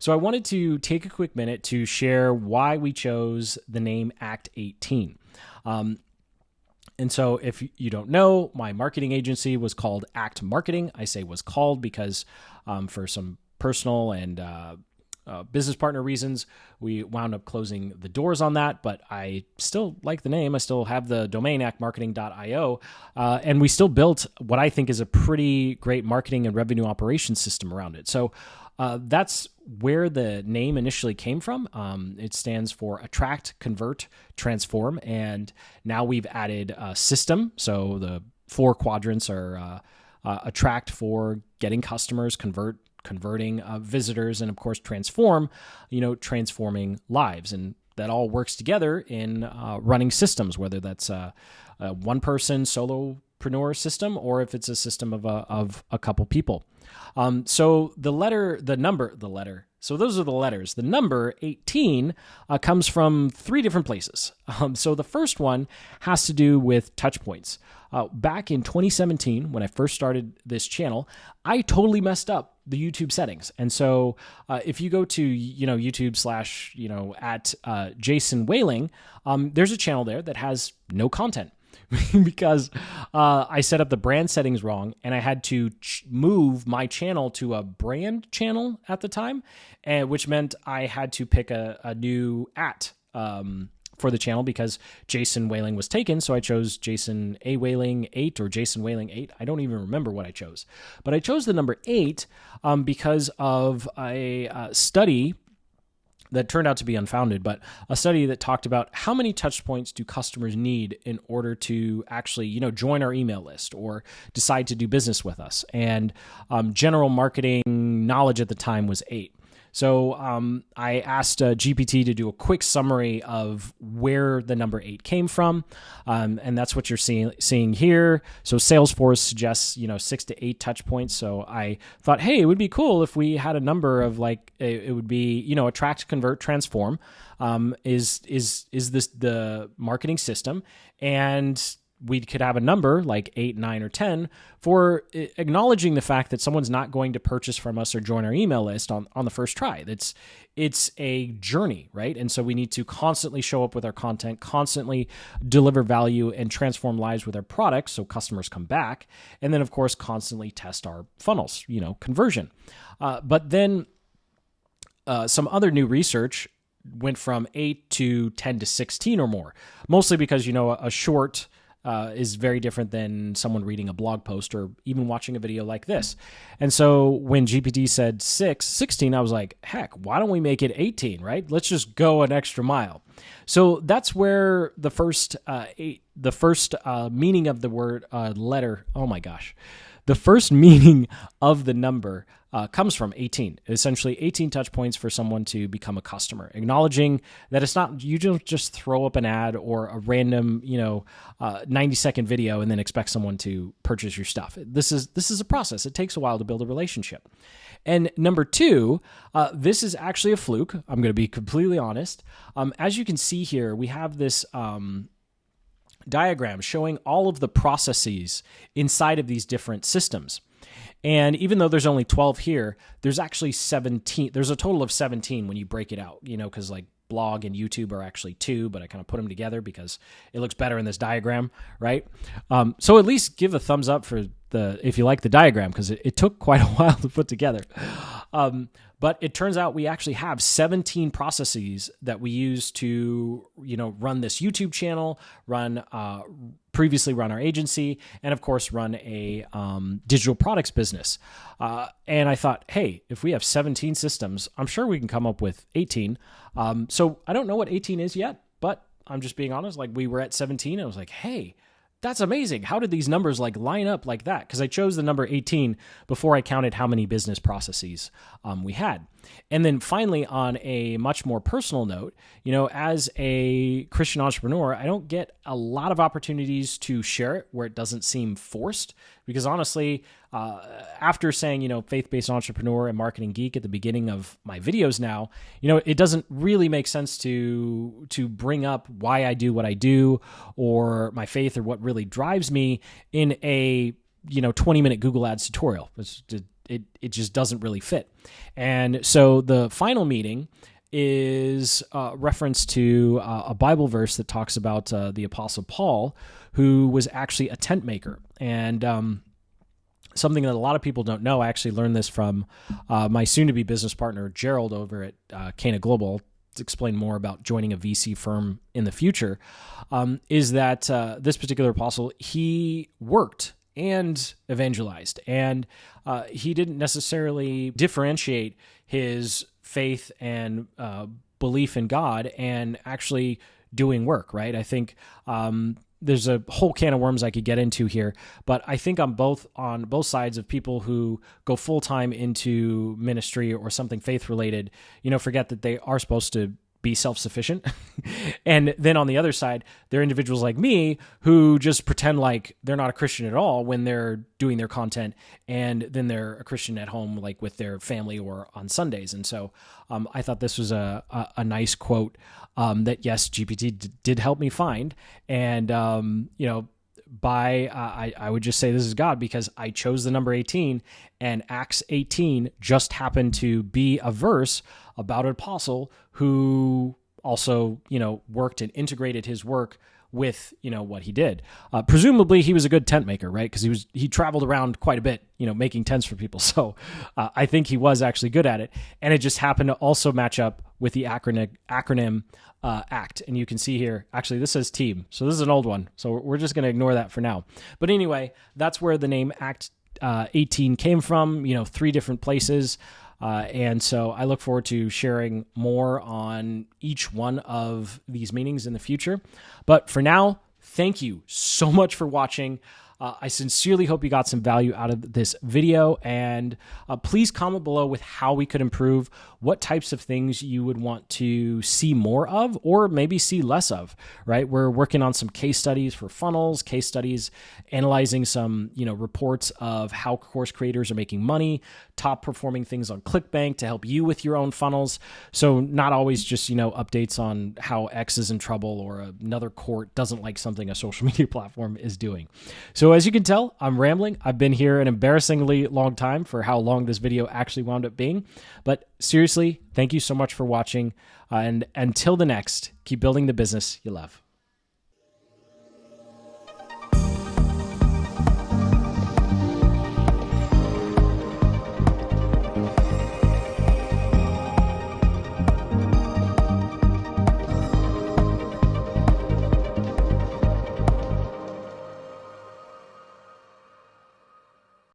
So I wanted to take a quick minute to share why we chose the name Act 18. And so if you don't know, my marketing agency was called Act Marketing. I say was called because for some personal and business partner reasons, we wound up closing the doors on that, but I still like the name. I still have the domain actmarketing.io, and we still built what I think is a pretty great marketing and revenue operations system around it. So that's where the name initially came from. It stands for Attract, Convert, Transform, and now we've added a system. So the 4 quadrants are attract for getting customers, converting visitors, and of course transform, transforming lives. And that all works together in running systems, whether that's a one-person solopreneur system or if it's a system of a couple people. So so those are the letters. The number 18 comes from 3 different places. So the first one has to do with touchpoints. Back in 2017, when I first started this channel, I totally messed up the YouTube settings. And so if you go to, YouTube / at Jason Whaling, there's a channel there that has no content. Because I set up the brand settings wrong, and I had to move my channel to a brand channel at the time, which meant I had to pick a new for the channel because Jason Whaling was taken. So I chose Jason A. Whaling 8 or Jason Whaling 8. I don't even remember what I chose, but I chose the number 8 because of a study that turned out to be unfounded, but a study that talked about how many touch points do customers need in order to actually, join our email list or decide to do business with us. And general marketing knowledge at the time was 8. So I asked GPT to do a quick summary of where the number 8 came from, and that's what you're seeing here. So Salesforce suggests 6 to 8 touch points. So I thought, hey, it would be cool if we had a number of it would be attract, convert, transform. Is this the marketing system? And we could have a number like 8, 9, or 10 for acknowledging the fact that someone's not going to purchase from us or join our email list on the first try. It's a journey, right? And so we need to constantly show up with our content, constantly deliver value and transform lives with our products so customers come back. And then, of course, constantly test our funnels, conversion. But then some other new research went from 8 to 10 to 16 or more, mostly because, a short is very different than someone reading a blog post or even watching a video like this. And so when GPT said 16, I was like, heck, why don't we make it 18, right? Let's just go an extra mile. So that's where the first meaning of the word letter, oh my gosh, the first meaning of the number comes from 18, essentially 18 touch points for someone to become a customer, acknowledging that it's not, you don't just throw up an ad or a random, 90-second video and then expect someone to purchase your stuff. This is a process. It takes a while to build a relationship. And number 2, this is actually a fluke. I'm going to be completely honest. As you can see here, we have this diagram showing all of the processes inside of these different systems. And even though there's only 12 here, there's actually 17. There's a total of 17 when you break it out, because blog and YouTube are actually 2, but I kind of put them together because it looks better in this diagram, right? So at least give a thumbs up for if you like the diagram, because it took quite a while to put together. But it turns out we actually have 17 processes that we use to, run this YouTube channel, previously run our agency, and of course run a digital products business. And I thought, hey, if we have 17 systems, I'm sure we can come up with 18. So I don't know what 18 is yet, but I'm just being honest. We were at 17. I was like, hey, that's amazing. How did these numbers line up like that? Because I chose the number 18 before I counted how many business processes we had. And then finally, on a much more personal note, as a Christian entrepreneur, I don't get a lot of opportunities to share it where it doesn't seem forced. Because honestly, after saying, faith-based entrepreneur and marketing geek at the beginning of my videos now, it doesn't really make sense to bring up why I do what I do or my faith or what really drives me in a 20-minute Google Ads tutorial. it just doesn't really fit. And so the final meaning is reference to a Bible verse that talks about the Apostle Paul, who was actually a tent maker. And something that a lot of people don't know, I actually learned this from my soon-to-be business partner, Gerald, over at Cana Global, to explain more about joining a VC firm in the future, is that this particular apostle, he worked and evangelized, and he didn't necessarily differentiate his faith and belief in God and actually doing work, right? I think there's a whole can of worms I could get into here, but I think on both sides of people who go full-time into ministry or something faith-related, forget that they are supposed to be self-sufficient. And then on the other side, there are individuals like me who just pretend like they're not a Christian at all when they're doing their content, and then they're a Christian at home, like with their family or on Sundays. And so I thought this was a nice quote that, yes, GPT did help me find. And, I would just say this is God, because I chose the number 18, and Acts 18 just happened to be a verse about an apostle who also, worked and integrated his work with, what he did. Presumably he was a good tent maker, right? Because he traveled around quite a bit, making tents for people. So I think he was actually good at it. And it just happened to also match up with the acronym ACT. And you can see here, actually, this says team. So this is an old one. So we're just going to ignore that for now. But anyway, that's where the name ACT 18 came from, 3 different places. And so I look forward to sharing more on each one of these meanings in the future. But for now, thank you so much for watching. I sincerely hope you got some value out of this video, and please comment below with how we could improve, what types of things you would want to see more of, or maybe see less of, right? We're working on some case studies for funnels, case studies, analyzing some, reports of how course creators are making money, top performing things on ClickBank to help you with your own funnels. So not always just, updates on how X is in trouble or another court doesn't like something a social media platform is doing. So as you can tell, I'm rambling. I've been here an embarrassingly long time for how long this video actually wound up being. But seriously, thank you so much for watching. And until the next, keep building the business you love.